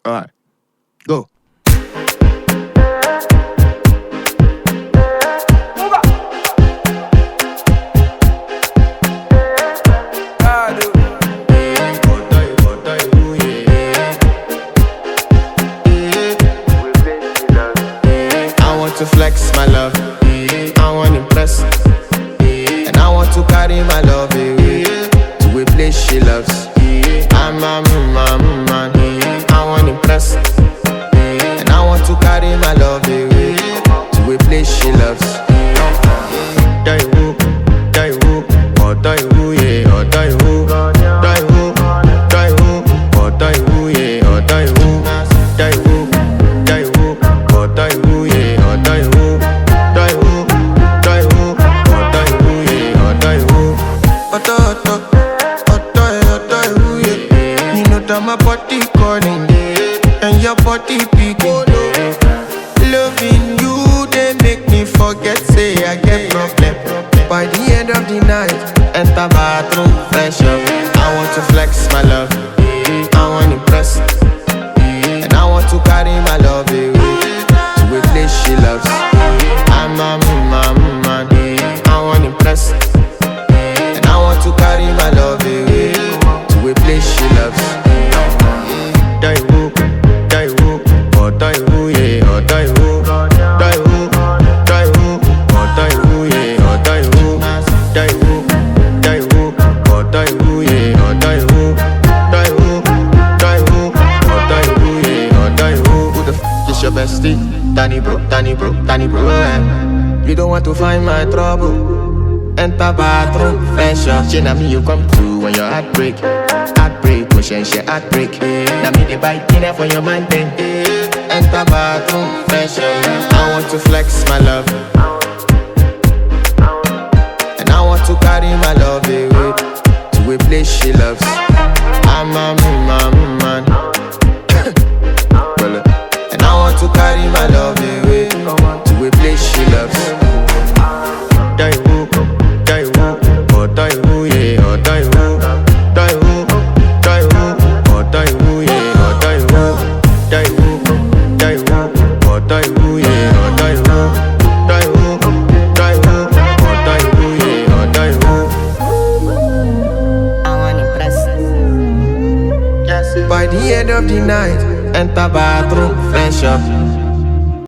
Alright, go. To flex my love, I want to impress, and I want to carry my love away to a place she loves. I'm a man, I want to impress, and I want to carry my love away to a place she loves. Die woo, oh die woo, yeah, oh die woo, die woo, oh die woo, yeah, oh die woo, die woo, oh die woo, yeah. My body calling, and your body picking. Loving you, they make me forget, say I get problem. By the end of the night, enter bathroom, fresh up. I want to flex my love, I want to impress, and I want to carry my love away to a place she loves. I'm a man, I want to impress, and I want to carry my love away to a place she loves. Die woo, oh die woo, yeah, oh die woo, die woo, oh die woo, yeah, oh die woo, die woo, oh die woo, yeah, oh die woo, oh die woo, yeah, oh die woo. Who the f is your bestie? Danny bro, You don't want to find my trouble. Enter bathroom, fresh up. She na me you come to when your heart break. Push and share heartbreak. Now me the bite dinner for your man then. Enter bathroom, fresh up. I want to flex my love, and I want to carry my love away to a place she loves. I'm a man, and I want to carry my love away to a place she loves. Die woo, oh die woo, yeah, oh die woo, die woo, oh die woo, yeah, oh die woo, die woo, oh die woo, yeah, oh die woo, die woo, oh die woo, yeah, oh die woo. I want to impress. By the end of the night, enter bathroom, fresh up.